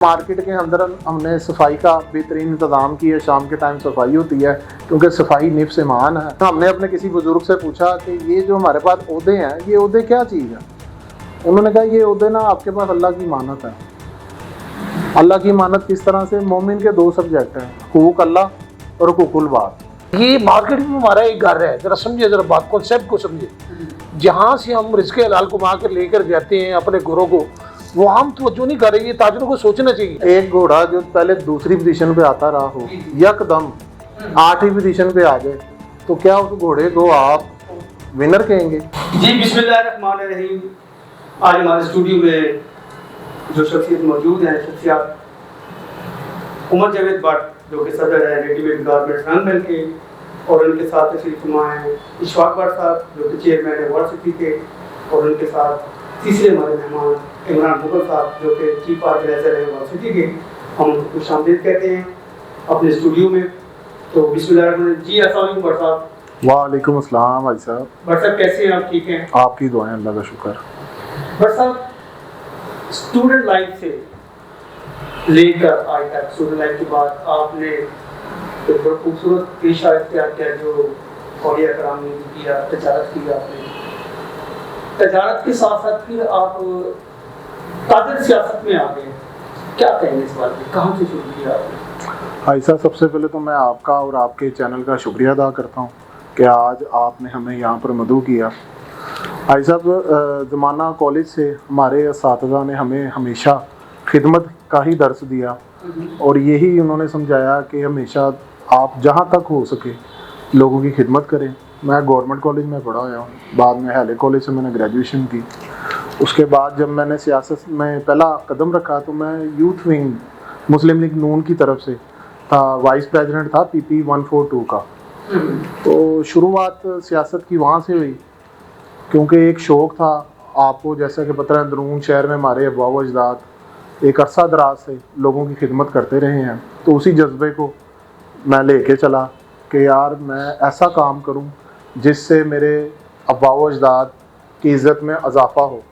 Market के अंदर हमने सफाई का बेहतरीन इंतज़ाम किया। शाम के टाइम सफाई होती है क्योंकि सफाई निफ्स ईमान है। हमने अपने किसी बुज़ुर्ग से पूछा कि ये जो हमारे पास ओहदे हैं, ये ओहदे क्या चीज़ है। उन्होंने कहा ये ओहदे ना आपके पास अल्लाह की मानत है। अल्लाह की मानत किस तरह से? मोमिन के दो सब्जेक्ट हैं, हुकूक अल्लाह और हुकूकुल बात। ये मार्केट में हमारा एक घर है, जरा समझिए, जरा बात कॉन्सेप्ट को समझिए। जहाँ से हम रिज़्क़ हलाल कमा कर लेकर जाते हैं अपने घरों को, वो हम तवज्जो नहीं कर रहे। ये ताजरों को सोचना चाहिए। एक घोड़ा जो पहले दूसरी पोजीशन पे आता रहा हो, यकदम 8वीं पोजीशन पे आ जाए, तो क्या उस घोड़े को आप विनर कहेंगे? जी बिस्मिल्लाहिर्रहमानिर्रहीम। आज हमारे स्टूडियो में जो शख्सियत मौजूद हैं, शख्सियत उमर जावेद भट्ट जो कि सदर है रेडीमेड गारमेंट्स रंगमहल के, और उनके साथ तशरीफ फरमा हैं इशफाक भट्ट साहब जो कि चेयरमैन है वर्ल्ड सिटी के, और उनके साथ तीसरे हमारे मेहमान इमरान मुगल साहब जो कि चीफ ऑर्गेनाइजर है वर्ल्ड सिटी के। हम उनको खुशामदीद कहते हैं अपने स्टूडियो में। तो बिस्मिल्लाहिर्रहमानिर्रहीम। जी अस्सलाम वालेकुम भट्ट साहब। वालेकुम अस्सलाम भाई साहब। भट्ट साहब कैसे हैं आप? ठीक हैं? आपकी दुआएं, अल्लाह का शुक्र। भट्ट साहब, स्टूडेंट लाइफ से लेकर आज तक, स्टूडेंट लाइफ के बाद आपने एक बड़ा खूबसूरत पेशा इख्तियार किया जो औलिया कराम ने किया, तजारत किया आपने। तजारत के साथ साथ फिर आप ताजर सियासत में आ गए। क्या कहेंगे इस बात में, कहाँ से शुरू किया आपने? भाई साहब, सबसे पहले तो मैं आपका और आपके चैनल का शुक्रिया अदा करता हूँ कि आज आपने हमें यहाँ पर मदऊ किया। भाई साहब, ज़माना कॉलेज से हमारे असातिज़ा ने हमें हमेशा खिदमत का ही दर्स दिया, और यही उन्होंने समझाया कि हमेशा आप जहाँ तक हो सके लोगों की खिदमत करें। मैं गवर्नमेंट कॉलेज में पढ़ा हुआ हूँ, बाद में हैले कॉलेज से मैंने ग्रेजुएशन की। उसके बाद जब मैंने सियासत में पहला कदम रखा तो मैं यूथ विंग मुस्लिम लीग नून की तरफ से था, वाइस प्रेसिडेंट था PP 142 का। तो शुरुआत सियासत की वहाँ से हुई क्योंकि एक शौक़ था। आपको जैसा कि पता है, अंदरून शहर में हमारे अब्वा व अजदाद एक अरसा दराज से लोगों की खिदमत करते रहे हैं। तो उसी जज्बे को मैं लेके चला कि यार मैं ऐसा काम करूं जिससे मेरे अब्वा व अजदाद की इज़्ज़त में इजाफा हो।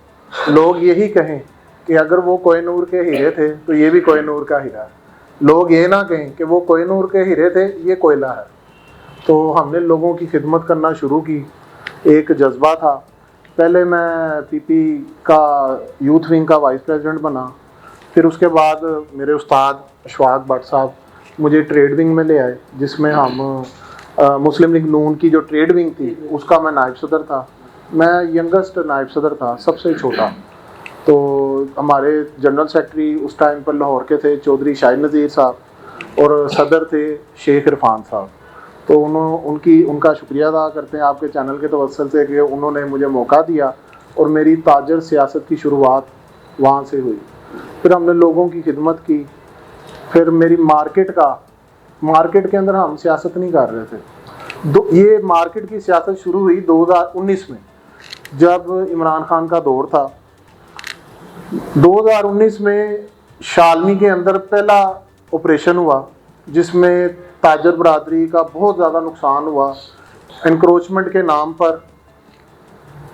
लोग यही कहें कि अगर वो कोहिनूर के हीरे थे तो ये भी कोहिनूर का हीरा है। लोग ये ना कहें कि वो कोहिनूर के हीरे थे, ये कोयला है। तो हमने लोगों की खिदमत करना शुरू की, एक जज्बा था। पहले मैं PP का यूथ विंग का वाइस प्रेसिडेंट बना, फिर उसके बाद मेरे उस्ताद इशफाक भट्ट साहब मुझे ट्रेड विंग में ले आए, जिसमें हम मुस्लिम लीग नून की जो ट्रेड विंग थी उसका मैं नायब सदर था। मैं यंगेस्ट नायब सदर था, सबसे छोटा। तो हमारे जनरल सेक्रेटरी उस टाइम पर लाहौर के थे चौधरी शाहिद नज़ीर साहब, और सदर थे शेख इरफान साहब। तो उनका शुक्रिया अदा करते हैं आपके चैनल के तवस्सुल से कि उन्होंने मुझे मौका दिया, और मेरी ताजर सियासत की शुरुआत वहाँ से हुई। फिर हमने लोगों की खिदमत की। फिर मेरी मार्केट के अंदर हम सियासत नहीं कर रहे थे। ये मार्केट की सियासत शुरू हुई 2019 में, जब इमरान खान का दौर था। 2019 में शालमी के अंदर पहला ऑपरेशन हुआ जिसमें ताजर बरादरी का बहुत ज़्यादा नुकसान हुआ। एनक्रोचमेंट के नाम पर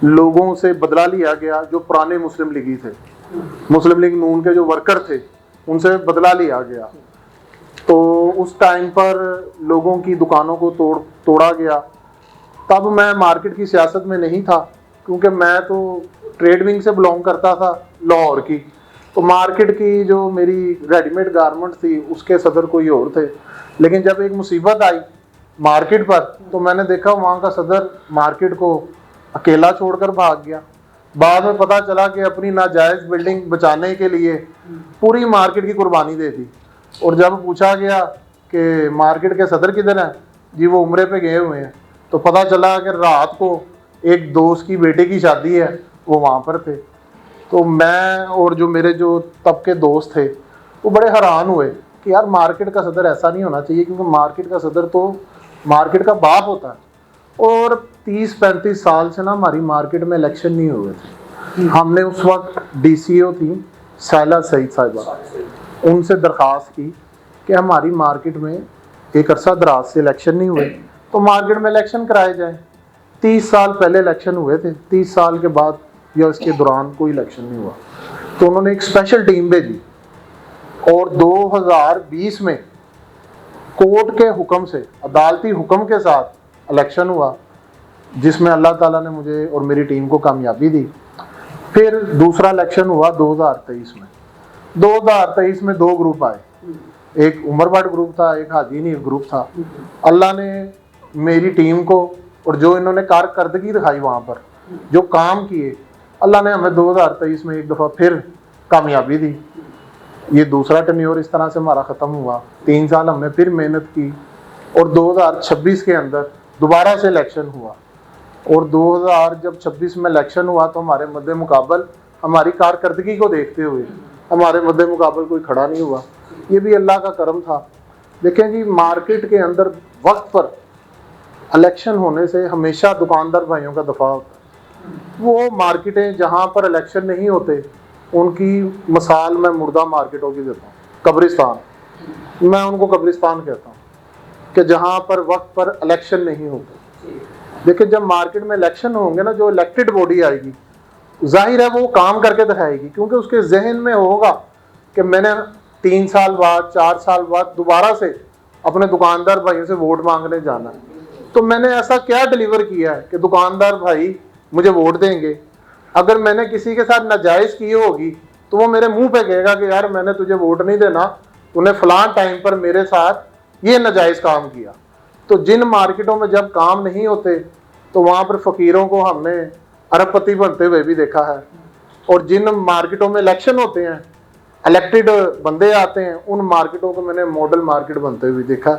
लोगों से बदला लिया गया। जो पुराने मुस्लिम लीगी थे, मुस्लिम लीग नून के जो वर्कर थे, उनसे बदला लिया गया। तो उस टाइम पर लोगों की दुकानों को तोड़ा गया। तब मैं मार्केट की सियासत में नहीं था क्योंकि मैं तो ट्रेड विंग से बिलोंग करता था लाहौर की। तो मार्केट की जो मेरी रेडीमेड गारमेंट थी उसके सदर कोई और थे। लेकिन जब एक मुसीबत आई मार्केट पर, तो मैंने देखा वहाँ का सदर मार्केट को अकेला छोड़कर भाग गया। बाद में पता चला कि अपनी नाजायज़ बिल्डिंग बचाने के लिए पूरी मार्केट की कुर्बानी दे दी। और जब पूछा गया कि मार्केट के सदर किधर हैं, जी वो उम्रे पे गए हुए हैं, तो पता चला कि रात को एक दोस्त की बेटे की शादी है, वो वहाँ पर थे। तो मैं और जो मेरे जो तब के दोस्त थे वो बड़े हैरान हुए कि यार मार्केट का सदर ऐसा नहीं होना चाहिए, क्योंकि मार्केट का सदर तो मार्केट का बाप होता है। और 30-35 साल से ना हमारी मार्केट में इलेक्शन नहीं हुए थे। हमने उस वक्त DCO थी साहिला सईद साहिबा, उनसे दरख्वास्त की कि हमारी मार्केट में एक अरसा दराज से इलेक्शन नहीं हुए, तो मार्केट में इलेक्शन कराए जाए। 30 साल पहले इलेक्शन हुए थे, 30 साल के बाद या इसके दौरान कोई इलेक्शन नहीं हुआ। तो उन्होंने एक स्पेशल टीम भेजी और 2020 में कोर्ट के हुक्म से, अदालती हुक्म के साथ इलेक्शन हुआ, जिसमें अल्लाह ताला ने मुझे और मेरी टीम को कामयाबी दी। फिर दूसरा इलेक्शन हुआ 2023 में। 2023 में 2 ग्रुप आए, एक उमरबट ग्रुप था, एक हाजी नीफ ग्रुप था। अल्लाह ने मेरी टीम को और जो इन्होंने कारकर्दगी दिखाई वहाँ पर, जो काम किए, अल्लाह ने हमें 2023 में एक दफ़ा फिर कामयाबी दी। ये दूसरा टेन्योर इस तरह से हमारा ख़त्म हुआ। 3 साल हमने फिर मेहनत की और 2026 के अंदर दोबारा से इलेक्शन हुआ। और 2026 में इलेक्शन हुआ तो हमारे मद्दे मुकाबल, हमारी कारकर्दगी को देखते हुए हमारे मद्दे मुकाबल कोई खड़ा नहीं हुआ। ये भी अल्लाह का करम था। देखें जी, मार्केट के अंदर वक्त पर इलेक्शन होने से हमेशा दुकानदार भाइयों का दफा होता है। वो मार्केटें जहाँ पर इलेक्शन नहीं होते, उनकी मिसाल मैं मुर्दा मार्केटों की देता हूँ। कब्रिस्तान, मैं उनको कब्रिस्तान कहता हूँ कि जहाँ पर वक्त पर इलेक्शन नहीं होते। देखिए, जब मार्केट में इलेक्शन होंगे ना, जो इलेक्टेड बॉडी आएगी, जाहिर है वो काम करके दिखाएगी, क्योंकि उसके जहन में होगा कि मैंने 3 साल बाद, 4 साल बाद दोबारा से अपने दुकानदार भाइयों से वोट मांगने जाना है। तो मैंने ऐसा क्या डिलीवर किया है कि दुकानदार भाई मुझे वोट देंगे। अगर मैंने किसी के साथ नाजायज़ की होगी तो वो मेरे मुंह पे कहेगा कि यार मैंने तुझे वोट नहीं देना, तूने फलां टाइम पर मेरे साथ ये नाजायज़ काम किया। तो जिन मार्केटों में जब काम नहीं होते तो वहाँ पर फ़कीरों को हमने अरबपति बनते हुए भी देखा है, और जिन मार्केटों में इलेक्शन होते हैं, इलेक्टेड बंदे आते हैं, उन मार्केटों को मैंने मॉडल मार्केट बनते हुए देखा।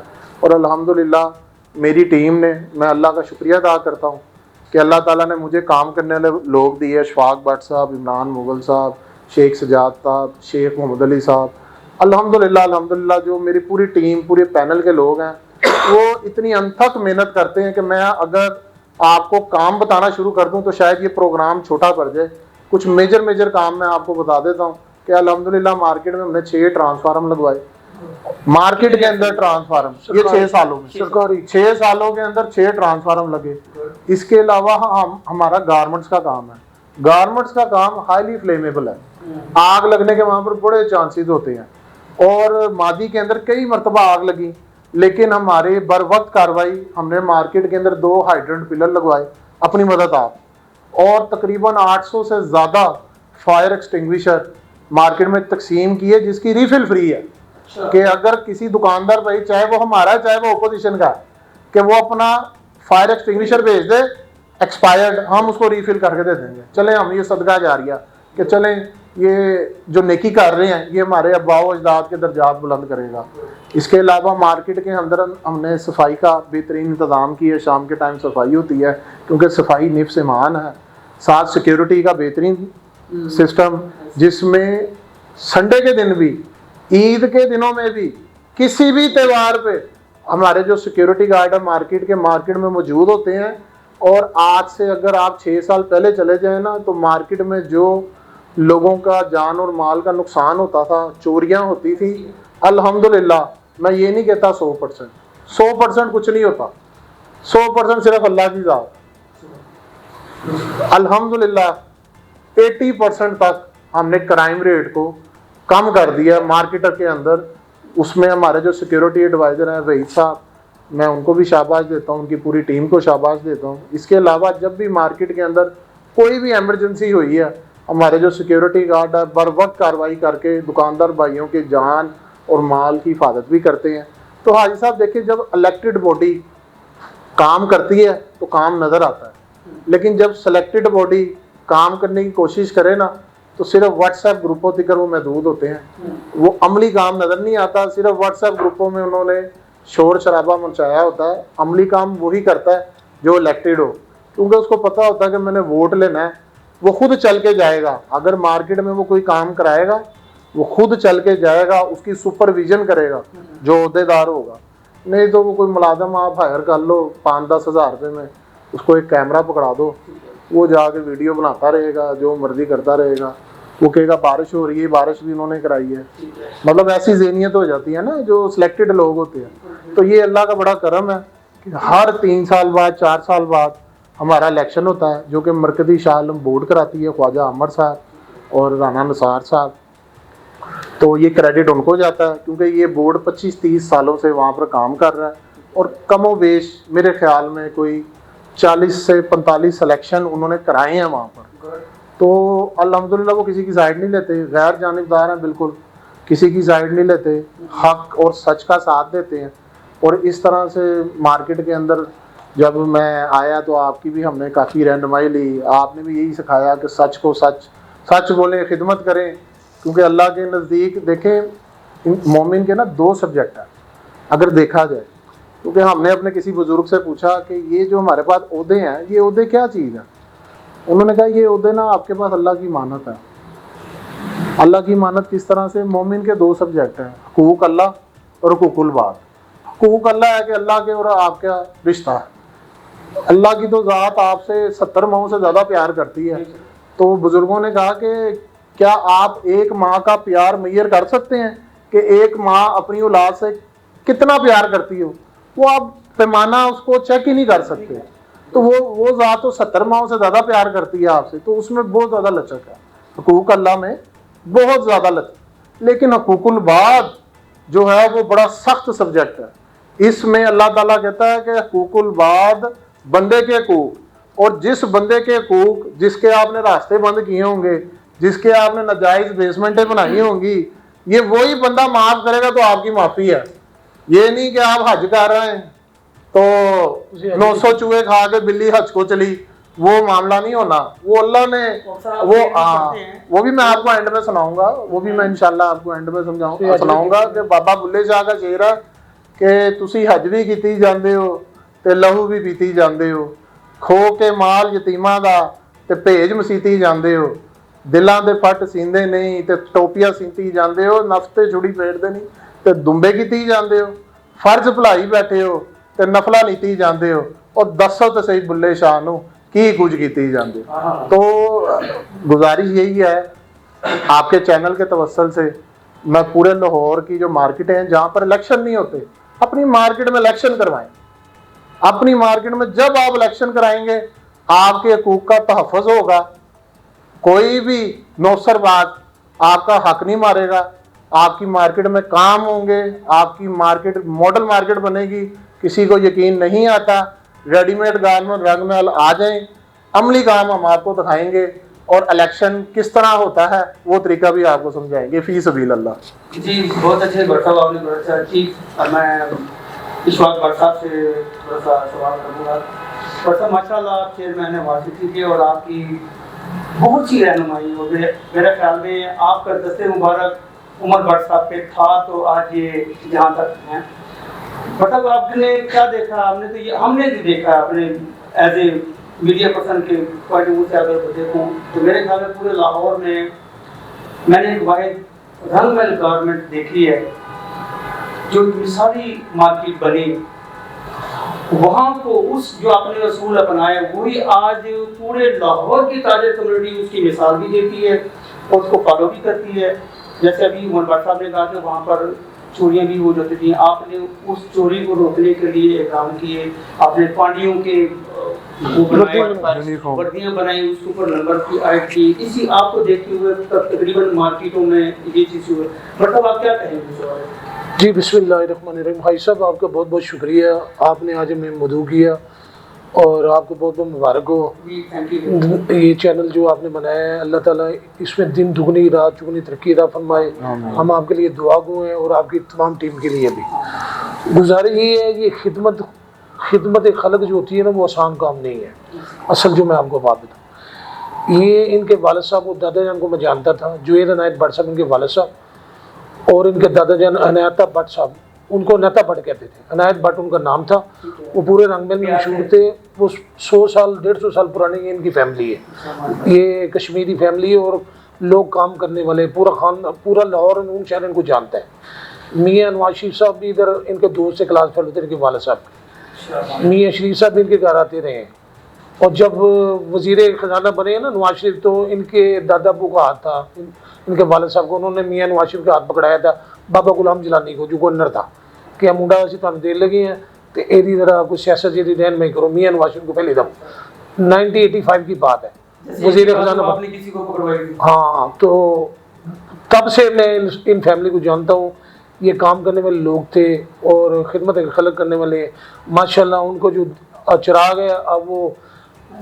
और अल्हम्दुलिल्लाह मेरी टीम ने, मैं अल्लाह का शुक्रिया अदा करता हूँ कि अल्लाह ताला ने मुझे काम करने वाले लोग दिए। शफाक भट्ट साहब, इमरान मुगल साहब, शेख सजाद साहब, शेख मोहम्मद अली साहब, अल्हम्दुलिल्लाह जो मेरी पूरी टीम, पूरे पैनल के लोग हैं, वो इतनी अनथक मेहनत करते हैं कि मैं अगर आपको काम बताना शुरू कर दूं तो शायद ये प्रोग्राम छोटा पड़ जाए। कुछ मेजर काम मैं आपको बता देता हूं कि अल्हम्दुलिल्लाह मार्केट में हमने 6 ट्रांसफार्म लगवाए। मार्केट के अंदर ट्रांसफार्म, ये 6 सालों में, सरकारी 6 सालों के अंदर 6 ट्रांसफार्म लगे। इसके अलावा हमारा गारमेंट्स का काम है। गारमेंट्स का काम हाईली फ्लेमेबल है, आग लगने के वहाँ पर बड़े चांसेस होते हैं, और मादी के अंदर कई मरतबा आग लगी, लेकिन हमारे बर वक्त कार्रवाई, हमने मार्केट के अंदर 2 हाइड्रेंट पिलर लगवाए अपनी मदद आप, और तकरीबन 800 से ज़्यादा फायर एक्सटिंग्विशर मार्केट में तकसीम किए, जिसकी रिफिल फ्री है। कि अगर किसी दुकानदार भाई, चाहे वो हमारा है चाहे वो अपोजिशन का है, कि वो अपना फायर एक्सटिंग्विशर भेज दे एक्सपायर्ड, हम उसको रिफिल करके दे देंगे। चलें, हम ये सदका जारिया कि चलें ये जो नेकी कर रहे हैं ये हमारे अब्बाओ अजदाद के दर्जात बुलंद करेगा। इसके अलावा मार्केट के अंदर हमने सफाई का बेहतरीन इंतज़ाम किया। शाम के टाइम सफाई होती है, क्योंकि सफाई निफ्स ईमान है। साथ सिक्योरिटी का बेहतरीन सिस्टम, जिसमें संडे के दिन भी, ईद के दिनों में भी, किसी भी त्यौहार पे हमारे जो सिक्योरिटी गार्ड है मार्केट में मौजूद होते हैं। और आज से अगर आप 6 साल पहले चले जाए ना, तो मार्केट में जो लोगों का जान और माल का नुकसान होता था, चोरियां होती थी, अल्हम्दुलिल्लाह मैं ये नहीं कहता 100% कुछ नहीं होता, 100% सिर्फ अल्लाह की ज़ात। अल्हम्दुलिल्लाह 80% तक हमने क्राइम रेट को कम कर दिया मार्केटर के अंदर। उसमें हमारे जो सिक्योरिटी एडवाइज़र हैं वहीद साहब, मैं उनको भी शाबाश देता हूँ, उनकी पूरी टीम को शाबाश देता हूँ। इसके अलावा जब भी मार्केट के अंदर कोई भी एमरजेंसी हुई है, हमारे जो सिक्योरिटी गार्ड है बर वक्त कार्रवाई करके दुकानदार भाइयों के जान और माल की हिफाजत भी करते हैं। तो हाजी साहब देखिए, जब इलेक्टेड बॉडी काम करती है तो काम नज़र आता है, लेकिन जब सेलेक्टेड बॉडी काम करने की कोशिश करे ना, तो सिर्फ व्हाट्सएप ग्रुपों तक वो महदूद होते हैं, वो अमली काम नज़र नहीं आता। सिर्फ व्हाट्सएप ग्रुपों में उन्होंने शोर शराबा मचाया होता है। अमली काम वही करता है जो इलेक्टेड हो, क्योंकि उसको पता होता है कि मैंने वोट लेना है, वो खुद चल के जाएगा। अगर मार्केट में वो कोई काम कराएगा, वो खुद चल के जाएगा, उसकी सुपरविजन करेगा जो अहदेदार होगा। नहीं तो वो कोई मुलाजम आप हायर कर लो 5-10 हज़ार रुपये में, उसको एक कैमरा पकड़ा दो, वो जाके वीडियो बनाता रहेगा, जो मर्जी करता रहेगा। वो कहेगा बारिश हो रही है, बारिश भी उन्होंने कराई है। मतलब ऐसी ज़हनियत हो जाती है ना जो सिलेक्टेड लोग होते हैं। तो ये अल्लाह का बड़ा करम है कि हर 3 साल बाद, 4 साल बाद हमारा इलेक्शन होता है, जो कि मरकज़ी शाह आलम बोर्ड कराती है, ख्वाजा अमर साहब और राना निसार साहब। तो ये क्रेडिट उनको जाता है, क्योंकि ये बोर्ड 25-30 सालों से वहाँ पर काम कर रहा है और कमोबेश मेरे ख्याल में कोई 40 से 45 सिलेक्शन उन्होंने कराए हैं वहाँ पर। तो अल्हम्दुलिल्लाह वो किसी की साइड नहीं लेते, गैर जानिबदार हैं बिल्कुल, किसी की साइड नहीं लेते, हक और सच का साथ देते हैं। और इस तरह से मार्केट के अंदर जब मैं आया तो आपकी भी हमने काफ़ी रहनुमाई ली, आपने भी यही सिखाया कि सच को सच बोलें, खिदमत करें, क्योंकि अल्लाह के नज़दीक देखें मोमिन के ना 2 सब्जेक्ट हैं अगर देखा जाए। क्योंकि हमने अपने किसी बुज़ुर्ग से पूछा कि ये जो हमारे पास ओहदे हैं, ये ओहदे क्या चीज़ है? उन्होंने कहा ये ओहदे ना आपके पास अल्लाह की मानत है। अल्लाह की मानत किस तरह से? मोमिन के 2 सब्जेक्ट हैं, हुकूक अल्लाह और हुकूकुल बात। हुकूक अल्लाह है कि अल्लाह के और आपका रिश्ता है। अल्लाह की तो ज़ात आपसे 70 माओं से ज़्यादा प्यार करती है। तो बुज़ुर्गों ने कहा कि क्या आप एक माँ का प्यार मेजर कर सकते हैं कि एक माँ अपनी औलाद से कितना प्यार करती हो? वो आप पैमाना उसको चेक ही नहीं कर सकते। तो वो ज़ात तो 70 माओं से ज़्यादा प्यार करती है आपसे, तो उसमें बहुत ज़्यादा लचक है। हुकूक अल्लाह में बहुत ज़्यादा लचक, लेकिन हुकूकुल बाद जो है वो बड़ा सख्त सब्जेक्ट है। इसमें अल्लाह ताला कहता है कि हुकूकुल बाद बंदे के हकूक, और जिस बंदे के हकूक जिसके आपने रास्ते बंद किए होंगे, जिसके आपने नाजायज़ बेसमेंटें बनाई होंगी, ये वही बंदा माफ़ करेगा तो आपकी माफ़ी है। ये नहीं कि आप हज कर रहे हैं तो 900 चूहे खा के बिल्ली हज को चली, वो मामला नहीं होना। वो अल्लाह ने वो भी मैं आपको एंड में सुनाऊंगा, वो भी मैं इंशाल्लाह आपको एंड में सुनाऊंगा कि बाबा बुल्ले शाह का शेर है कि तुसी हज भी कीती जांदे हो ते लहू भी पीती जांदे हो, खो के माल यतीमां दा ते भेज मसीती जांदे हो, दिलां दे फट सींदे नहीं ते टोपियां सींती जांदे हो, नफ्स ते छुड़ी फेरदे नहीं ते दुंबे कीती जांदे हो, फर्ज भुलाई बैठे हो ते नफला नीती जांदे हो, और दसो तो सही बुल्ले शाह नू की कुछ कीती जांदे हो। तो गुजारिश यही है आपके चैनल के तवस्सुल से, मैं पूरे लाहौर की जो मार्केट हैं जहाँ पर इलेक्शन नहीं होते, अपनी मार्केट में इलेक्शन करवाएं। अपनी मार्केट में जब आप इलेक्शन कराएंगे आपके हकूक का तहफ़्फ़ुज़ होगा, कोई भी नौसरबाज आपका हक नहीं मारेगा, आपकी मार्केट में काम होंगे, आपकी मार्केट मॉडल मार्केट बनेगी। किसी को यकीन नहीं आता, रेडीमेड गारमेंट रंग में आ जाएं, अमली काम हम आपको दिखाएंगे और इलेक्शन किस तरह होता है वो तरीका भी आपको समझाएंगे फी सबील अल्लाह। जी बहुत अच्छे भट्ट साहब, आपने बहुत अच्छा चीज़। मैं इशफाक भट्ट साहब से थोड़ा सा सवाल करूँगा। भट्ट साहब माशाल्लाह आप चेयरमैन है वासिफी के और आपकी बहुत सी रहनुमाई हो गई। मेरे ख्याल में आपका दस्ते मुबारक उमर भट्ट साहब पे था तो आज ये जहाँ तक हैं। मतलब आपने क्या देखा? आपने तो ये हमने भी देखा अपने एज ए मीडिया पर्सन के पॉइंट ऑफ व्यू से अगर देखूँ तो मेरे ख्याल में पूरे लाहौर में मैंने एक वाहिद रंगमहल गारमेंट देखी है जो मिसाली मार्केट बनी। वहाँ को उस जो आपने असूल अपनाया वही आज पूरे लाहौर की ताजर कम्युनिटी उसकी मिसाल भी देती है और उसको फॉलो भी करती है। जैसे अभी उमर भट्ट साहब ने कहा कि वहाँ पर चोरियाँ भी हो जाती थी, आपने उस चोरी को रोकने के लिए काम किए, आपने पांडियों के वर्दियाँ बनाई, उसके ऊपर नंबर की ऐड की। इसी आपको देखते हुए तकरीबन मार्केटों में ये चीज़ हुई। मतलब आप क्या कहेंगे? जी बिस्मिल्लाहिर्रहमानिर्रहीम। भाई साहब आपका बहुत बहुत शुक्रिया, आपने आज हमें मदऊ किया और आपको बहुत बहुत मुबारक हो। ये चैनल जो आपने बनाया है अल्लाह ताला इसमें दिन दुगनी रात चुगनी तरक्की अता फरमाए। हम आपके लिए दुआ गो हैं और आपकी तमाम टीम के लिए भी। गुजारिश ये है कि खिदमत खलक जो होती है ना वो आसान काम नहीं है। असल जो मैं आपको बात बताऊँ, ये इनके वालिद साहब और दादा जान को मैं जानता था, जुएद अनायत भट्ट साहब इनके वालिद साहब, और इनके दादा जान अनायता भट्ट साहब, उनको अनायता भट्ट कहते थे, अनायत भट्ट उनका नाम था। वो पूरे रंगमहल में मशहूर थे। वो 100 साल 150 साल पुरानी इनकी फैमिली है। ये कश्मीरी फैमिली है और लोग काम करने वाले पूरा लाहौर नून शहर इनको जानता है। मियाँ नवाज शरीफ साहब भी इधर इनके दोस्त से क्लास फेलो थे इनके वालिद साहब। मियाँ शरीफ साहब भी इनके घर आते रहे हैं और जब वज़ीर ख़जाना बने ना नवाज शरीफ तो इनके दादा अबू का हाथ था, इनके वालिद साहब को, उन्होंने मियाँ नवाज शरीफ का हाथ पकड़ाया था बाबा गुलाम जिलानी को जो गवर्नर था कि मुंडा असीं तुहानूं देर लगे हैं तो यदी जरा कोई सियासत जी रहनमाई करो। मियाँ नवाज शरीफ को पहली दफ़ा 1985 की बात है, वज़ीर ख़जाना आपने किसी को पकड़वाई? हाँ, तो तब से मैं इन फैमिली को जानता हूँ। ये काम करने वाले लोग थे और खिदमत खलक करने वाले, माशाल्लाह उनको जो चिराग है अब वो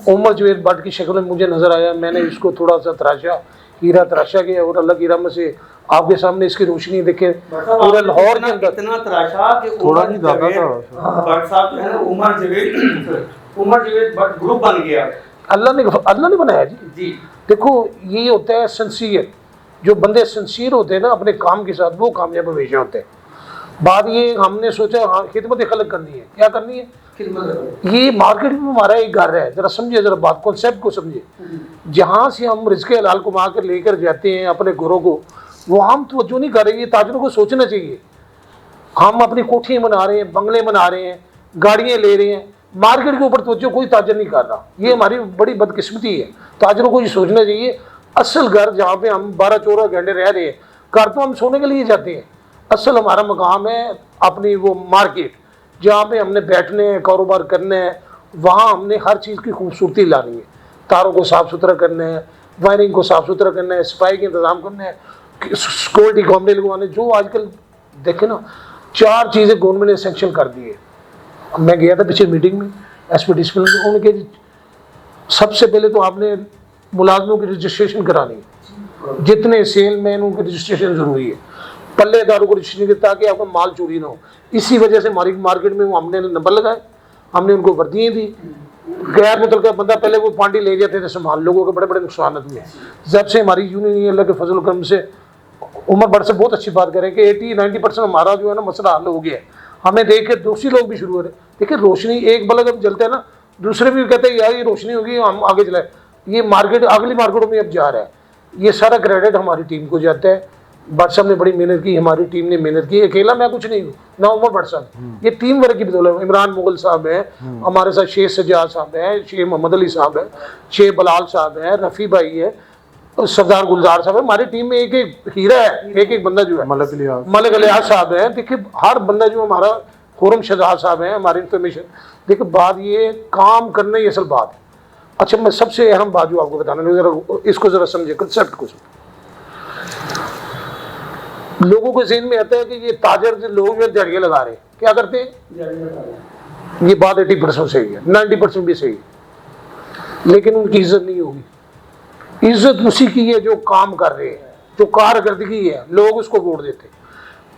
उमर जवेद भट्ट की शक्ल में मुझे नज़र आया। मैंने इसको थोड़ा सा तराशा, हीरा तराशा गया और अल्लाह की रहमत से आपके सामने इसकी रोशनी देखे पूरे लाहौर के अंदर इतना तराशा कि थोड़ा नहीं ज्यादा था। भट्ट साहब है ना, उमर जवेद भट्ट ग्रुप बन गया। अल्लाह ने बनाया जी। जी देखो ये होता है सिंसियर, जो बंदे सिंसियर होते हैं ना अपने काम के साथ, वो कामयाब हमेशा होते हैं। बात ये हमने सोचा हाँ खिदमत खलक करनी है। क्या करनी है? ये मार्केट में हमारा एक घर है, जरा समझिए, जरा बात कॉन्सेप्ट को समझिए। जहाँ से हम रिज़्क़ हलाल कमा कर लेकर जाते हैं अपने घरों को, वो हम तवज्जो नहीं कर रहे। ये ताजरों को सोचना चाहिए। हम अपनी कोठियाँ बना रहे हैं, बंगले बना रहे हैं, गाड़ियाँ ले रहे हैं, मार्केट के ऊपर तवज्जो कोई ताजर नहीं कर रहा। ये हमारी बड़ी बदकिस्मती है। ताजरों को ये सोचना चाहिए असल घर जहाँ पे हम 12-14 घंटे रह रहे हैं, घर तो हम सोने के लिए जाते हैं, असल हमारा मकाम है अपनी वो मार्केट, जहाँ पे हमने बैठने हैं, कारोबार करना है। वहाँ हमने हर चीज़ की खूबसूरती लानी है। तारों को साफ़ सुथरा करना है, वायरिंग को साफ़ सुथरा करना है, सफाई के इंतज़ाम करना है, सिक्योरिटी कैमरे लगवाने। जो आजकल देखे ना 4 चीज़ें गवर्नमेंट ने सेंक्शन कर दी है। मैं गया था पिछले मीटिंग में SP डिस्प्लिन में, उन्होंने सबसे पहले तो आपने मुलाजमों की रजिस्ट्रेशन करानी है, जितने सेलमैन उनकी रजिस्ट्रेशन ज़रूरी है, पल्लेदारों को रजिस्ट्रेशन, ताकि आपका माल चोरी ना हो। इसी वजह से हमारी मार्केट में वो हमने नंबर लगाए, हमने उनको वर्दियाँ दी। गैर मुतलका बंदा पहले वो पांडी ले जाते थे संभाल, लोगों के बड़े बड़े नुकसान हुए। जब से हमारी यूनियन अल्लाह के फजल करम से उमर भट्ट से बहुत अच्छी बात करें कि 80-90% हमारा जो है ना मसला हल हो गया है। हमें देख के दूसरी लोग भी शुरू हो रहे। देखिए रोशनी एक बल्ब जब जलता है ना, दूसरे भी कहते हैं यार ये रोशनी होगी, हम आगे चलाए। ये मार्केट अगली मार्केटों में अब जा रहा है। ये सारा क्रेडिट हमारी टीम को जाता है। भट्ट साहब ने बड़ी मेहनत की, हमारी टीम ने मेहनत की। अकेला मैं कुछ नहीं हूँ ना, उमर भट्ट साहब, ये टीम वर्क की बदौलत। इमरान मुगल साहब हैं हमारे साथ, शेख सज्जाद साहब हैं, शेख मोहम्मद अली साहब हैं, शेख बलाल साहब हैं, रफ़ी भाई है, सरदार गुलजार साहब है। हमारी टीम में एक एक हीरा है, एक एक बंदा जो है, मलिक अलियास साहब है। देखिए हर बंदा जो हमारा, खुरम शहजाद साहब हैं हमारी इंफॉर्मेशन। देखिए बात ये काम करना ही असल बात है। अच्छा मैं सबसे अहम बात जो आपको बताना, जरा इसको जरा समझे, कंसेप्ट को समझे। लोगों के ज़हन में आता है कि ये ताजर जो लोग जो दिहाड़ियाँ लगा रहे हैं, क्या करते हैं? ये बात 80% सही है, 90% भी सही है, लेकिन उनकी इज्जत नहीं होगी। इज्जत उसी की है जो काम कर रहे हैं, जो कारकर्दगी है, लोग उसको वोट देते हैं।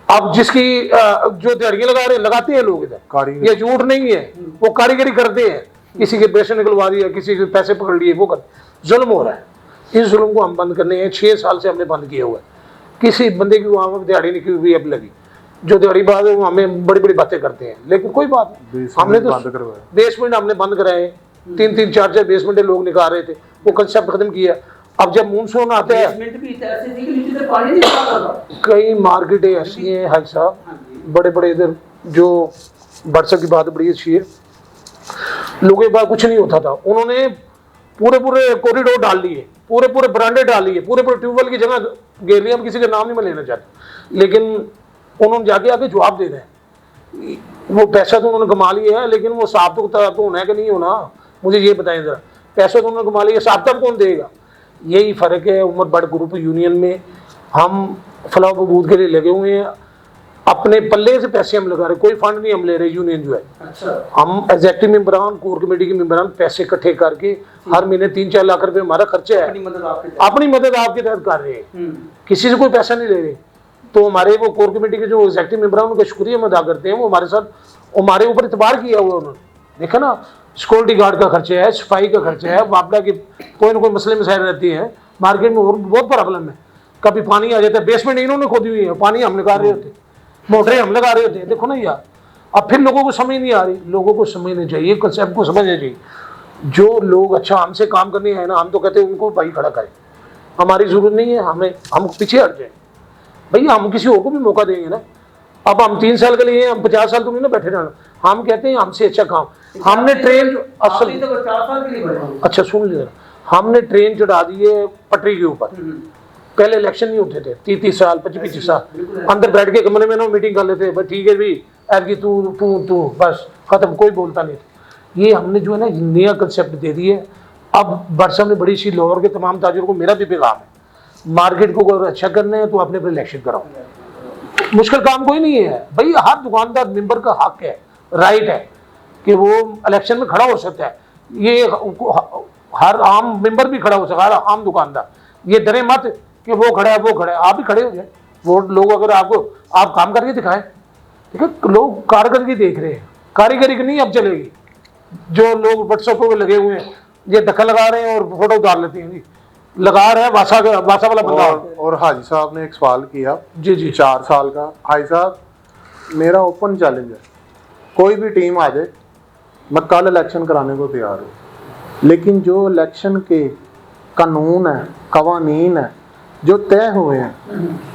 अब जिसकी जो दिहाड़ियाँ लगा रहे हैं, लगाते हैं लोग इधर, ये झूठ नहीं है, वो कारीगरी करते हैं। किसी के पैसे निकलवा दिया, किसी के पैसे पकड़ लिए, वो कर जुल्म हो रहा है। इस जुल्म को हम बंद करने हैं। 6 साल से हमने बंद किया हुआ है। किसी बंदे की वहाँ पर दिहाड़ी नहीं हुई अब लगी, जो दिहाड़ी बात है वो हमें बड़ी बड़ी बातें करते हैं, लेकिन कोई बात नहीं। हमने तो बेसमेंट हमने बंद कराए, 3-3, 4-4 बेसमेंट लोग निकाल रहे थे, वो कंसेप्ट खत्म किया। अब जब मानसून आता है, कई मार्केटें ऐसी हैं हाजी साहब, बड़े बड़े इधर जो व्हाट्सएप की बात बड़ी अच्छी है, लोगों के पास कुछ नहीं होता था, उन्होंने पूरे कॉरिडोर डाल लिए, पूरे बरांडे डाल लिए, पूरे ट्यूबवेल की जगह घेर लिया। हम किसी का नाम नहीं मैं लेना चाहता, लेकिन उन्होंने जाके आके जवाब दे दें। वो पैसा तो उन्होंने कमा लिया है, लेकिन वो साफ तो होना है कि नहीं होना, मुझे ये बताएं जरा। पैसा तो उन्होंने कमा लिया, साफ तब कौन देगा? यही फ़र्क है उमर भट्ट ग्रुप यूनियन में। हम फलाह बबूद के लिए लगे हुए हैं, अपने पल्ले से पैसे हम लगा रहे, कोई फंड नहीं हम ले रहे। यूनियन जो है, अच्छा। हम एग्जेक्टिव मेंबरान, कोर कमेटी के मेंबरान पैसे इकट्ठे करके हर महीने 3-4 लाख रुपए हमारा खर्चा है, अपनी मदद आपके तहत कर रहे हैं, किसी से कोई पैसा नहीं ले रहे। तो हमारे वो कोर कमेटी के जो एग्जेक्टिव मेंबरान, उनका शुक्रिया हम अदा करते हैं। वो हमारे साथ, हमारे ऊपर इतबार किया हुआ उन्होंने। देखा ना, सिक्योरिटी गार्ड का खर्चा है, सफाई का खर्चा है, वापडा के कोई ना कोई मसले मसाइल रहती हैं मार्केट में, और बहुत प्रॉब्लम है। कभी पानी आ जाता है, बेसमेंट इन्होंने खोदी हुई है, पानी हम निकाल रहे होते, मोटरें हम लगा रहे होते हैं। देखो ना यार, अब फिर लोगों को समझ नहीं आ रही। लोगों को समझना चाहिए, कंसेप्ट को समझना चाहिए। जो लोग अच्छा हमसे काम करने आए ना, हम तो कहते हैं उनको भाई खड़ा करें, हमारी जरूरत नहीं है, हम पीछे हट जाए भैया, हम किसी और को भी मौका देंगे ना। अब हम 3 साल के लिए, हम 50 साल तो नहीं ना बैठे रहना। हम कहते हैं हमसे अच्छा काम, हमने ट्रेन असल, अच्छा सुन लिया, हमने ट्रेन चढ़ा दी है पटरी के ऊपर। पहले इलेक्शन नहीं होते थे, 30-30 साल 25-25 साल अंदर बैठ के कमरे में ना मीटिंग कर लेते, भाई ठीक है भी ऐसी तू बस खत्म, कोई बोलता नहीं था। ये हमने जो है ना नया कंसेप्ट दे दिए। अब भट्ट साहब ने बड़ी सी, लाहौर के तमाम ताजरों को मेरा भी पैगाम है, मार्केट को अगर अच्छा करना है तो अपने पर इलेक्शन कराओ, मुश्किल काम कोई नहीं है भाई। हर दुकानदार मेंबर का हक है, राइट है कि वो इलेक्शन में खड़ा हो सकता है। ये हर आम मेंबर भी खड़ा हो सकता है, हर आम दुकानदार। ये डरे मत कि वो खड़ा है वो खड़ा है, आप भी खड़े हो जाए। वोट लोग अगर आपको आप काम करके दिखाएं, ठीक है, लोग कारकर्दगी देख रहे हैं, कारीगरी की नहीं अब चलेगी। जो लोग व्हाट्सएप पे लगे हुए हैं ये दखल लगा रहे हैं और फोटो उतार लेते हैं जी, लगा रहे हैं वासा वाला बंदा। और हाजी साहब ने एक सवाल किया जी जी 4 साल का। हाजी साहब मेरा ओपन चैलेंज है, कोई भी टीम आ जाए मैं कल इलेक्शन कराने को तैयार हूँ, लेकिन जो इलेक्शन के कानून है, कवानीन है जो तय हुए हैं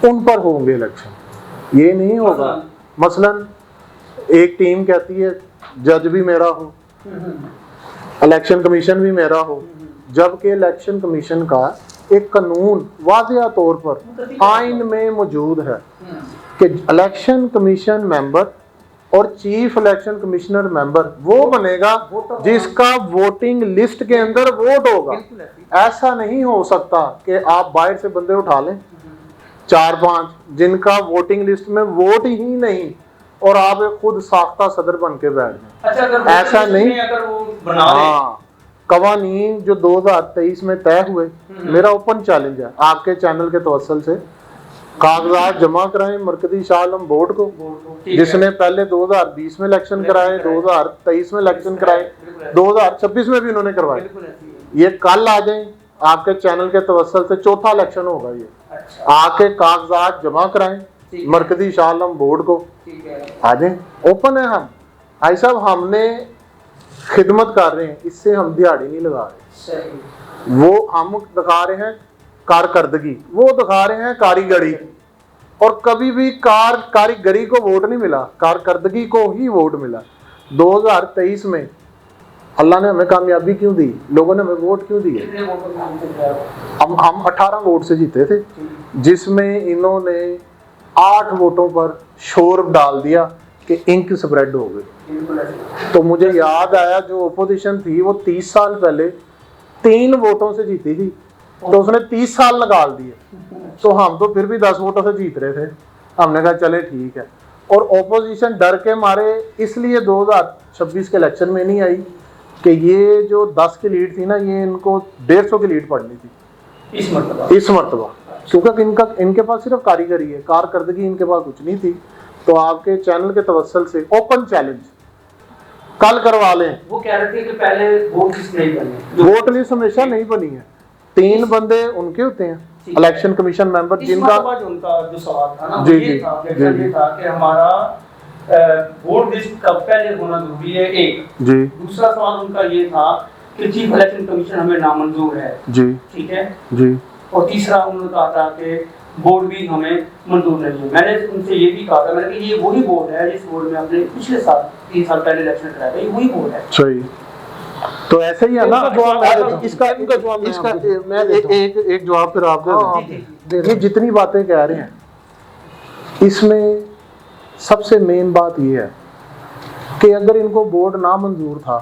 उन पर होंगे इलेक्शन। ये नहीं होगा मसलन एक टीम कहती है जज भी मेरा हो, इलेक्शन कमीशन भी मेरा हो, जबकि इलेक्शन कमीशन का एक कानून वाज़ेह तौर पर आइन में मौजूद है कि इलेक्शन कमीशन मेंबर और चीफ इलेक्शन कमिश्नर मेंबर वो बनेगा जिसका वोटिंग लिस्ट के अंदर वोट होगा। ऐसा नहीं हो सकता कि आप बाहर से बंदे उठा लें 4-5 जिनका वोटिंग लिस्ट में वोट ही नहीं और आप एक खुद साख्ता सदर बन के बैठ जाए। अच्छा, ऐसा नहीं, अगर वो बना ले। हाँ, कवानीन जो 2023 में तय हुए, मेरा ओपन चैलेंज है आपके चैनल के तवस्सुल से कागजात जमा कराएं मरकजी शाह आलम बोर्ड को, जिसने पहले 2020 में इलेक्शन कराए, 2023 में इलेक्शन कराए, 2026 में भी उन्होंने करवाए। ये कल आ जाए आपके चैनल के तवस्सुल से, चौथा इलेक्शन होगा ये। आके कागजात जमा कराएं मरकजी शाह आलम बोर्ड को, आ जाए, ओपन है हम। भाई साहब हमने खिदमत कर रहे हैं, इससे हम दिहाड़ी नहीं लगा रहे। वो हम दिखा रहे हैं कारकर्दगी, वो दिखा रहे हैं कारीगरी। और कभी भी कारीगरी को वोट नहीं मिला, कारकर्दगी को ही वोट मिला। 2023 में अल्लाह ने हमें कामयाबी क्यों दी, लोगों ने हमें वोट क्यों दिए? हम 18 वोट से जीते थे, जिसमें इन्होंने 8 वोटों पर शोर डाल दिया कि इंक स्प्रेड हो गई। तो मुझे याद आया जो ओपोजिशन थी वो 30 साल पहले 3 वोटों से जीती थी, तो उसने 30 साल निकाल दिए। तो हम तो फिर भी 10 वोटों से जीत रहे थे। हमने कहा चले ठीक है। और ओपोजिशन डर के मारे इसलिए 2026 के इलेक्शन में नहीं आई कि ये जो 10 की लीड थी ना, ये इनको 150 की लीड पड़नी थी इस मरतबा, क्योंकि इनके पास सिर्फ कारीगरी है, कारकर्दगी इनके पास कुछ नहीं थी। तो आपके चैनल के तवस्सुल से ओपन चैलेंज कल करवा लें। वो कह रहे थे कि पहले वोट लिस्ट नहीं बनी, वोट लिस्ट हमेशा नहीं बनी है। 3 बंदे उनके होते हैं इलेक्शन कमीशन मेंबर, जिनका उनका जो सवाल था ना जी ये था कि हमारा वोट लिस्ट कब पहले होना जरूरी है, एक जी। दूसरा सवाल उनका ये था कि चीफ इलेक्शन कमीशन हमें नामंजूर है जी, ठीक है जी। और तीसरा उन्होंने कहा था कि बोर्ड भी हमें मंजूर नहीं है। मैंने उनसे ये भी कहा था, मैंने कि ये वही बोर्ड है जिस बोर्ड में आपने पिछले साल 3 साल पहले इलेक्शन कराया था, ये वही बोर्ड है। सही, तो ऐसे ही है ना। इसका मैं एक जवाब फिर आप दे दें। ये जितनी बातें कह रहे हैं इसमें सबसे मेन बात ये है कि अगर इनको बोर्ड ना मंजूर था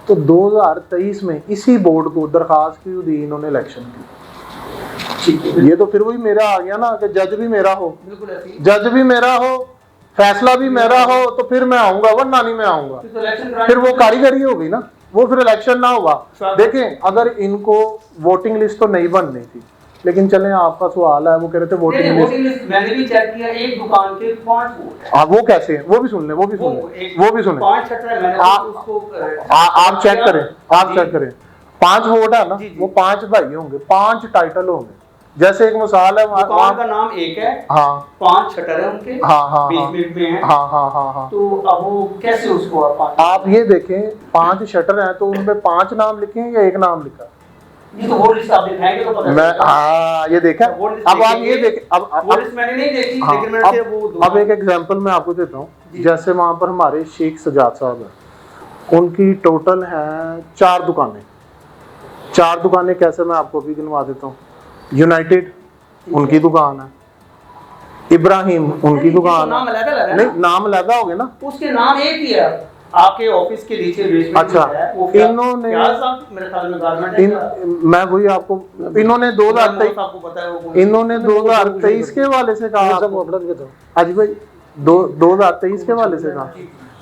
तो 2023 में इसी बोर्ड को दरखास्त क्यों दी इन्होंने इलेक्शन की? ये तो फिर वही मेरा आ गया ना कि जज भी मेरा हो, जज भी मेरा हो, फैसला भी मेरा हो, तो फिर मैं आऊंगा, वरना नहीं मैं आऊंगा। फिर वो कारीगरी हो गई ना, वो फिर इलेक्शन ना हुआ। देखें अगर इनको वोटिंग लिस्ट तो नहीं बननी थी, लेकिन चलें आपका सवाल है, वो कह रहे थे वोटिंग लिस्ट मैंने भी चेक किया, एक दुकान के 5 वोट। हाँ, वो कैसे है वो भी सुन लें, वो भी सुन 5 छटर मैंने उसको आप चेक करें, आप चेक करें। 5 वोट है ना, वो 5 भाई होंगे, 5 टाइटल होंगे। जैसे एक मिसाल है, दुकान का नाम एक है, हाँ 5 शटर है उनके, हाँ 20 मिनट में है, हाँ। तो अब वो कैसे उसको आप ये देखें 5 शटर हैं तो उनमें 5 नाम लिखे हैं या 1 नाम लिखा? ये तो वोट लिस्ट आप दिखाएंगे तो पता मैं हाँ ये देखा। अब आप ये देखें, अब वोट लिस्ट मैंने नहीं देखी, लेकिन मैंने वो अब एक एग्जांपल मैं आपको देता हूँ। जैसे वहाँ पर हमारे शेख सजाद साहब हैं, उनकी टोटल है 4 दुकानें। 4 दुकानें कैसे मैं आपको भी गिनवा देता हूँ। यूनाइटेड उनकी दुकान है, इब्राहिम उनकी दुकान है, नहीं नाम अलग हो गए ना, उसके नाम एक ही है, आपके ऑफिस के नीचे बेसमेंट अच्छा, है वो क्या इन्होंने मेरे ख्याल में गारमेंट है क्या? मैं वही आपको इन्होंने 2023 आपको पता है वो इन्होंने 2023 के वाले से कहा आपको। अजी भाई 2023 के वाले से कहा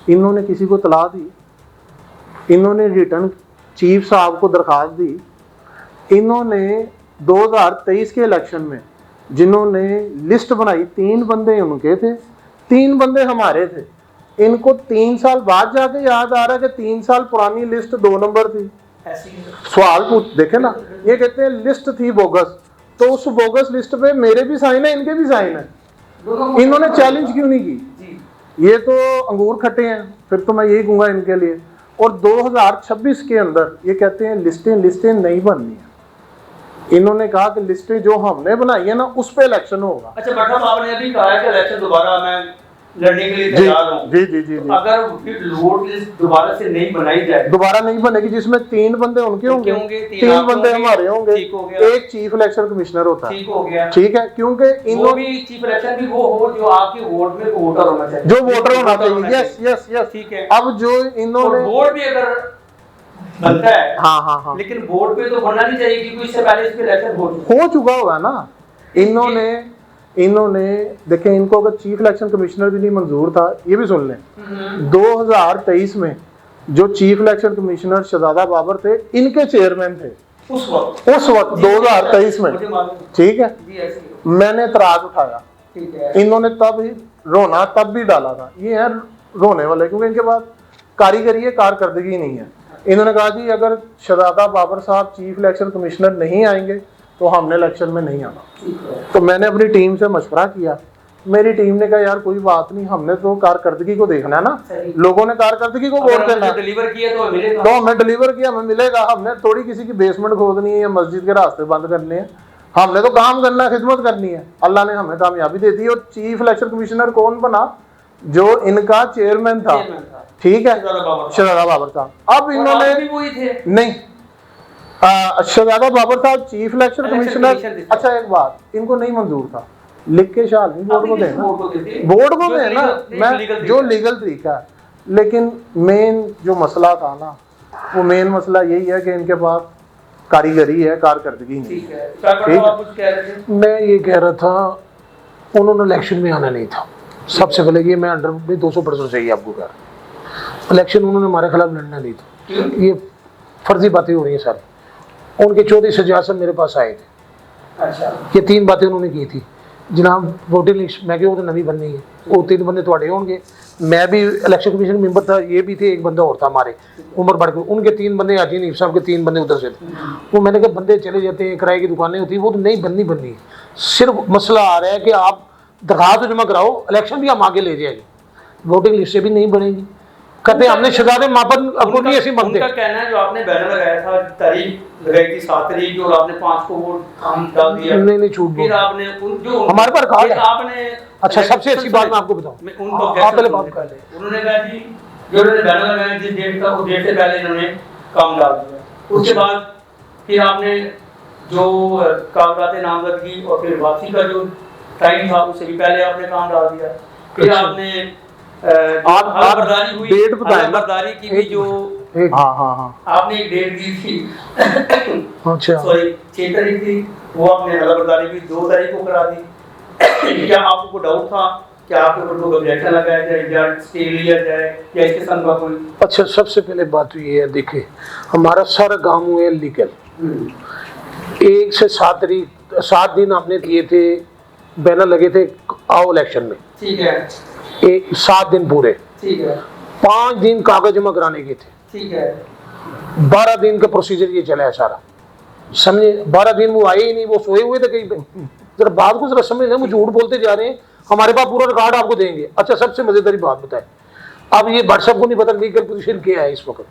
इन्होंने किसी को तला दी, इन्होंने रिटर्न चीफ साहब को दरखास्त दी, इन्होंने 2023 के इलेक्शन में जिन्होंने लिस्ट बनाई 3 बंदे उनके थे, 3 बंदे हमारे थे। इनको 3 साल बाद जाके याद आ रहा है कि 3 साल पुरानी लिस्ट 2 नंबर थी। सवाल पूछ देखे ना, ये कहते हैं लिस्ट थी बोगस, तो उस बोगस लिस्ट पे मेरे भी साइन है, इनके भी साइन है, इन्होंने चैलेंज क्यों नहीं की? ये तो अंगूर खट्टे हैं, फिर तो मैं यही कहूँगा इनके लिए। और 2026 के अंदर ये कहते हैं लिस्टें नहीं बननी है। इन्होंने कहा कि लिस्टें जो हमने बनाई है ना उस पे इलेक्शन होगा। अच्छा भट्ट साहब आपने अभी कहा है कि इलेक्शन दोबारा मैं लड़ने के लिए तैयार हूं। जी जी जी जी। अगर फिर वोट लिस्ट दोबारा से नहीं बनाई जाए, दोबारा नहीं बनेगी, जिसमें 3 बंदे उनके होंगे, 3 बंदे हमारे होंगे, एक चीफ इलेक्शन कमिश्नर होता है। ठीक हो गया, ठीक है, क्योंकि वो भी चीफ इलेक्शन भी वो हो जो आपके वोट में वोटर होना चाहिए, जो वोटर होना चाहिए। यस यस यस, ठीक है। अब जो इन्होंने वोट भी अगर बनता है, हाँ हाँ हाँ, लेकिन वोट पे तो बनना नहीं चाहिए क्योंकि इससे पहले इस पे इलेक्शन हो चुका होगा ना। इन्होंने देखें, इनको अगर चीफ इलेक्शन कमिश्नर भी नहीं मंजूर था, ये भी सुन लें 2023 में जो चीफ इलेक्शन कमिश्नर शहजादा बाबर थे, इनके चेयरमैन थे उस वक्त 2023 में। ठीक है, मैंने एतराज उठाया, इन्होंने तब ही रोना तब भी डाला था। ये है रोने वाले, क्योंकि इनके पास कारीगरी है, कारकर्दगी नहीं है। इन्होंने कहा जी अगर शहजादा बाबर साहब चीफ इलेक्शन कमिश्नर नहीं आएंगे तो हमने इलेक्शन में नहीं आना। तो मैंने अपनी टीम से मशवरा किया, मेरी टीम ने कहा यार कोई बात नहीं, हमने तो कारकर्दगी को देखना है ना, लोगों ने कारकर्दगी को वोट देना, डिलीवर किया तो मिलेगा, तो हमने डिलीवर किया, हमें मिलेगा। हमने थोड़ी किसी की बेसमेंट खोदनी है या मस्जिद के रास्ते बंद करने हैं, हमने तो काम करना है, खिदमत करनी है। अल्लाह ने हमें कामयाबी दे दी। और चीफ इलेक्शन कमिश्नर कौन बना? जो इनका चेयरमैन था, ठीक है, शहजादा बाबर साहब। अब इन्होंने नहीं, शहजादा बाबर साहब चीफ इलेक्शन कमिश्नर। अच्छा एक बात, इनको नहीं मंजूर था, लिख के शाल नहीं बोर्ड को देना, बोर्ड को देना, मैं जो लीगल तरीका है। लेकिन मेन जो मसला था ना, वो मेन मसला यही है कि इनके पास कारीगरी है, कारकर्दगी नहीं है। ठीक, मैं ये कह रहा था उन्होंने इलेक्शन में आना नहीं था। सबसे पहले ये मैं अंडर में 200% सही आपको कह रहा हूँ, इलेक्शन उन्होंने हमारे खिलाफ लड़ना नहीं था। ये फर्जी बातें हो रही हैं सारी। उनके चौधरी सज्जाद साहब मेरे पास आए थे। अच्छा, ये 3 बातें उन्होंने की थी जनाब, वोटिंग लिस्ट मैं क्यों तो नवी बननी है, वो 3 बंदे थोड़े होंगे, मैं भी इलेक्शन कमीशन मेंबर था, ये भी थे, एक बंदा और था हमारे उमर बढ़ के, उनके 3 बंदे हाजी नहीं साहब के 3 बंदे उधर से थे। वो मैंने कहा बंदे चले जाते हैं, किराए की दुकानें होती है, वो तो नहीं बननी है। सिर्फ मसला आ रहा है कि आप दरखास्त जमा कराओ, इलेक्शन भी हम आगे ले जाएंगे, वोटिंग लिस्ट से भी नहीं बनेगी। कहते हमने शहजादे मापन आपको नहीं ऐसी मानते। उनका कहना है जो आपने बैनर लगाया था, तारीख लगाई थी 7 तारीख और आपने 5 को वोट हम डाल दिया। नहीं झूठ, फिर आपने जो हमारे पर कहा आपने। अच्छा सबसे अच्छी बात मैं आपको बताऊं, आप पहले बात कर ले। उन्होंने कहा जी जो उन्होंने बैनर लगाया जिस डेट का, उस डेट से पहले इन्होंने काम डाल दिया। उसके बाद फिर आपने जो कागजात नामजदगी और फिर वापसी का जो टाइम था उससे भी पहले आपने काम डाल दिया। फिर आपने डेट बर्दारी की भी जो आपने एक डेट दी थी, अच्छा सॉरी 6 तारीख थी, वो आपने बर्दारी भी 2 तारीख को करा दी। क्या आपको कोई डाउट था कि आपके ऊपर कोई ऑब्जेक्शन लगाया जाए या स्टे लिया जाए या इसके संग का कोई? अच्छा सबसे पहले बात तो ये है, देखिए हमारा सारा काम हुआ है लीगल। 1 से 7 तारीख 7 दिन आपने दिए थे, बैनर लगे थे आओ इलेक्शन में, ठीक है, 7 दिन पूरे, ठीक है, 5 दिन कागज जमा कराने के थे, ठीक है, 12 दिन का प्रोसीजर ये चला है सारा, समझे। 12 दिन वो आए ही नहीं, वो सोए हुए थे कहीं पे। जरा बात को जरा समझ लें, वो झूठ बोलते जा रहे हैं, हमारे पास पूरा रिकॉर्ड आपको देंगे। अच्छा सबसे मजेदारी बात बताए, अब ये भट्ट साहब को नहीं पता लीगल पोजीशन क्या है इस वक्त।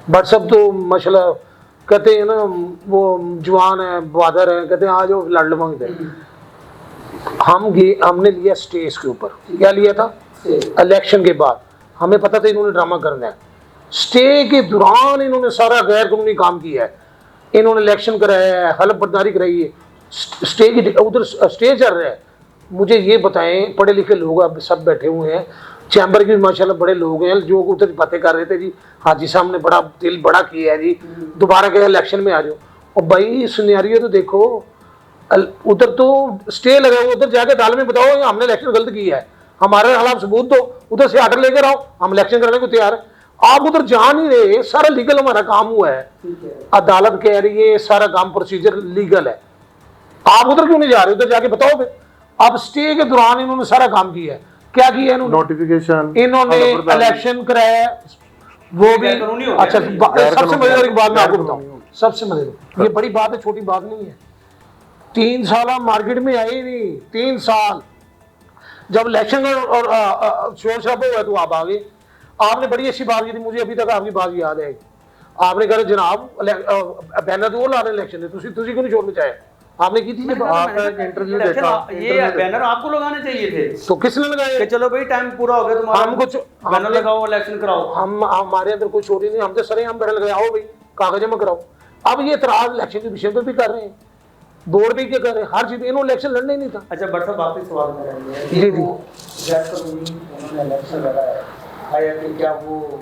भट्ट साहब तो माशाल्लाह कहते हैं ना, वो जवान है, बहादुर है, कहते हैं आज वो लड़ लवांगे। हमने लिया स्टे इसके ऊपर, क्या लिया था? इलेक्शन के बाद हमें पता था इन्होंने ड्रामा करना है। स्टे के दौरान इन्होंने सारा गैर कानूनी काम किया है, इन्होंने इलेक्शन कराया है, हलफ बर्दारी कराई है, स्टे की उधर स्टे चल रहा है, मुझे ये बताएं, पढ़े लिखे लोग अब सब बैठे हुए हैं, चैम्बर के भी माशाल्लाह बड़े लोग हैं जो उधर बातें कर रहे थे जी, हाजी साहब ने बड़ा दिल बड़ा किया है जी, दोबारा के इलेक्शन में आ जाओ। और भाई सिनेरियो तो देखो, उधर तो स्टे लगा हुआ, उधर जाके दाल में बताओ ये हमने इलेक्शन गलत किया है, हमारे खिलाफ सबूत दो, उधर से आर्डर लेकर आओ, हम इलेक्शन करने को तैयार है। आप उधर जा नहीं रहे, सारा लीगल हमारा काम हुआ है, अदालत कह रही है सारा काम प्रोसीजर लीगल है, आप उधर क्यों नहीं जा रहे? उधर जाके बताओ फिर। आप स्टे के दौरान इन्होंने सारा काम किया है, क्या किया इन्होंने? नोटिफिकेशन इन्होंने इलेक्शन कराया, वो भी अच्छा। सबसे मजेदार एक बात मैं आपको बताऊं, सबसे मजेदार, ये बड़ी बात है, छोटी बात नहीं है। 3 साल आप मार्केट में आए ही नहीं, 3 साल जब इलेक्शन और शोर शराबा हुआ तो आप आ गए। आपने बड़ी अच्छी बात की थी, मुझे अभी तक आपकी बात याद है। आपने कहा जनाब बैनर तो वो ला रहे इलेक्शन तुझी को नहीं छोड़ना चाहे, आपने की थी जब आपका इंटरव्यू देखा। ये बैनर आपको लगाने चाहिए थे, तो किसने लगाए कि चलो भाई टाइम पूरा हो गया तुम्हारा, हम कुछ बैनर लगाओ इलेक्शन कराओ। हम हमारे अंदर कोई चोरी नहीं, हम तो सरे हम बैनर लगाए, आओ भाई कागज जमा कराओ। अब ये इतराज इलेक्शन के विषय पर भी कर रहे हैं, बोर्ड भी क्या कर रहे हैं, हर चीज, इन्होंने इलेक्शन लड़ना ही नहीं था। अच्छा बट साहब वापस सवाल मेरा ये है, जी जी, उन्होंने इलेक्शन लड़ा है, आया कि क्या वो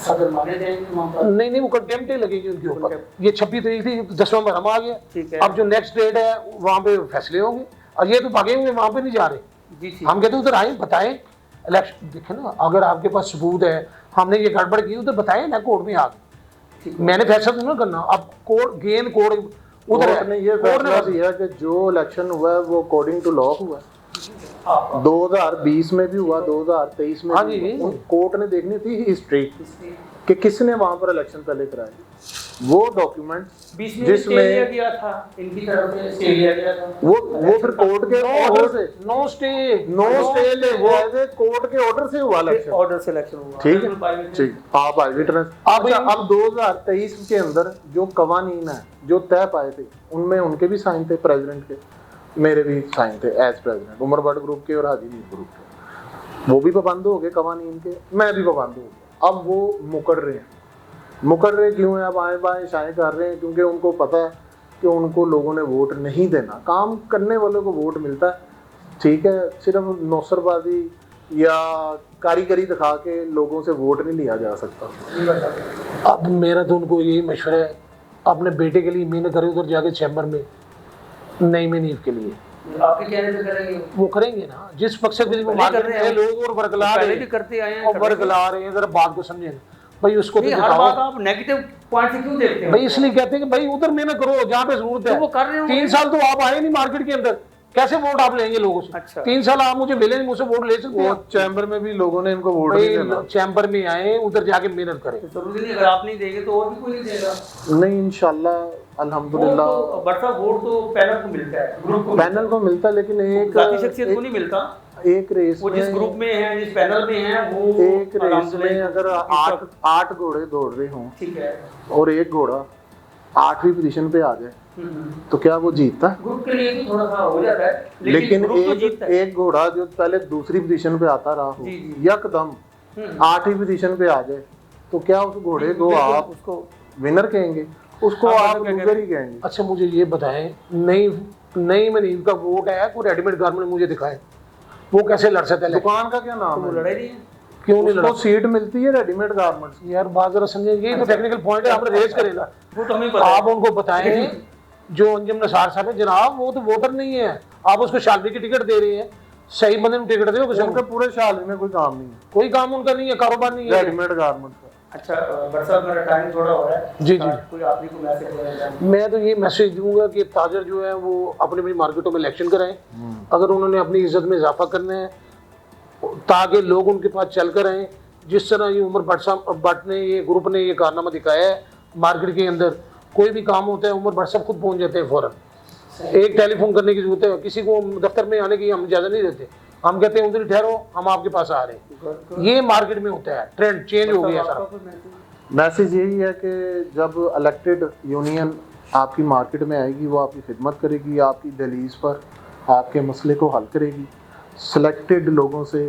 सदर माने जाएंगे वहाँ पर? नहीं वो कंटेम्प्ट ही लगेगी उनके ऊपर। ये 26 तारीख थी, 10वां महीना आ गया, ठीक है। अब जो नेक्स्ट डेट है वहाँ पे फैसले होंगे, और ये तो भागे हुए वहाँ पे नहीं जा रहे। जी हम कहते उधर आए बताएं इलेक्शन, देखे ना, अगर आपके पास सबूत है हमने ये गड़बड़ की उधर बताएं ना, कोर्ट में आगे मैंने फैसला तो ना करना। अब कोर्ट गेन कोर्ट उधर ने ये फैसला दिया कि जो इलेक्शन हुआ है वो अकॉर्डिंग टू लॉ हुआ। 2020 में भी हुआ, 2023 में भी हुआ। कोर्ट ने देखनी थी हिस्ट्री कि किसने वहां पर इलेक्शन पहले कराए, वो डॉक्यूमेंट जिसमें किया था इनकी तरफ से स्टे लिया गया था, वो फिर कोर्ट के ऑर्डर से नो स्टे ले वो कोर्ट के ऑर्डर से हुआ इलेक्शन, ऑर्डर से इलेक्शन हुआ। ठीक है, ठीक। आप आई विटनेस। अब 2023 के अंदर जो कवानीन है जो तय पाए थे उनमें उनके भी साइन थे, प्रेसिडेंट के, मेरे भी साइन थे as president, Umar Bhatt group के और हाजी नीम ग्रुप के, वो भी पाबंद हो गए कवानीन के, मैं भी पाबंद हो गया। अब वो मुकर रहे क्यों है? अब आए बाएं शाएं कर रहे हैं क्योंकि उनको पता है कि उनको लोगों ने वोट नहीं देना, काम करने वालों को वोट मिलता है, ठीक है, सिर्फ नौसरबाजी या कारीगरी दिखा के लोगों से वोट नहीं लिया जा सकता। अब मेरा तो उनको यही मशवरा है, अपने बेटे के लिए मेहनत करें उधर जाके चैम्बर में, नई में नींव के लिए आपके कहने पे करेंगे, वो करेंगे ना जिस मकसद के लिए वो मार्केट में लोग और बरकला रहे भी करते आए हैं और बरकला रहे हैं। जरा बात को समझे भाई, उसको तो हर बात आप नेगेटिव पॉइंट से क्यों देखते हैं भाई? इसलिए कहते हैं कि भाई उधर मेहनत करो जहाँ पे जरूरत है, तो वो कर रहे हो। 3 साल तो आप आए नहीं मार्केट के अंदर, कैसे वोट आप लेंगे लोगों से? अच्छा। 3 साल आप मुझे मिले, मुझसे वोट ले सकते हैं? चैम्बर में भी लोगों ने इनको वोट नहीं देना। चैम्बर में आए, उधर जाके मेहनत करें। जरूरी नहीं, अगर आप नहीं देंगे तो और भी कोई नहीं देगा। नहीं, इंशाल्लाह अल्हम्दुलिल्लाह बट वोट तो पैनल को मिलता है, ग्रुप को, पैनल को मिलता है, लेकिन एक जाती शख्सियत को नहीं मिलता। एक रेस वो जिस ग्रुप में है, जिस पैनल में है, वो एक रेस में अगर 8 घोड़े दौड़ रहे हों, ठीक है, और एक घोड़ा 8वीं पोजीशन पे आ जाए तो क्या वो जीतता है? ग्रुप के लिए थोड़ा सा हो जाता है, लेकिन ग्रुप तो जीतता है। एक घोड़ा जो पहले दूसरी पोजीशन पे आता रहा हो, यकदम 8वीं पोजीशन पे आ जाए तो क्या उस घोड़े को आप उसको विनर कहेंगे? उसको आप लूजर ही कहेंगे। अच्छा मुझे ये बताएं, नई में नींव का वोट है, कोई रेडीमेड गारमेंट मुझे दिखाए, वो कैसे लड़ सकता है? दुकान का क्या नाम है? लड़ाई नहीं है, क्यों नहीं लड़ा? सीट मिलती है रेडीमेड गारमेंट्स। यार बात जरा समझे, ये तो टेक्निकल पॉइंट है, आपने रेज करेगा, वो तो हमें पता है। आप उनको बताएं जो अंजुम नसार साहब है जनाब, वो तो वोटर नहीं है, आप उसको शालवी की टिकट दे रहे हैं, सही बंदे को टिकट दो। उनका पूरे शालवी में कोई काम नहीं है, कोई काम उनका नहीं है, कारोबार नहीं है, रेडीमेड गारमेंट्स का। अच्छा बट साहब मेरा टाइम थोड़ा हो रहा है, जी कोई आपने को मैसेज देना चाहें? मैं तो ये मैसेज दूंगा कि ताजर जो है वो अपनी अपनी मार्केटों में इलेक्शन कराएं, अगर उन्होंने अपनी इज्जत में इजाफा करना है ताकि लोग उनके पास चल कर आए। जिस तरह ये उमर भट्ट ने, ये ग्रुप ने ये कारनामा दिखाया है, मार्केट के अंदर कोई भी काम होता है उमर भट्ट साहब खुद पहुंच जाते हैं फौरन, एक टेलीफोन करने की जरूरत है, किसी को दफ्तर में आने की हम इजाजत नहीं देते, हम कहते हैं उधर ठहरो, हम आपके पास आ रहे हैं। ये मार्केट में होता है, ट्रेंड चेंज हो गया सारा। मैसेज यही है कि जब इलेक्टेड यूनियन आपकी मार्केट में आएगी, वो आपकी खिदमत करेगी, आपकी दहलीज पर आपके मसले को हल करेगी। सिलेक्टेड लोगों से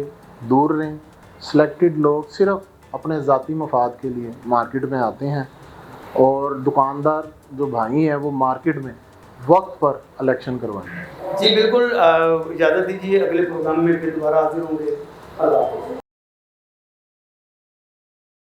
दूर रहें। सिलेक्टेड लोग सिर्फ अपने ज़ाती मफाद के लिए मार्केट में आते हैं, और दुकानदार जो भाई हैं वो मार्केट में वक्त पर इलेक्शन करवाएं। जी बिल्कुल, इजाज़त दीजिए, अगले प्रोग्राम में फिर दोबारा हाजिर होंगे। अल्लाह हाफ़िज़।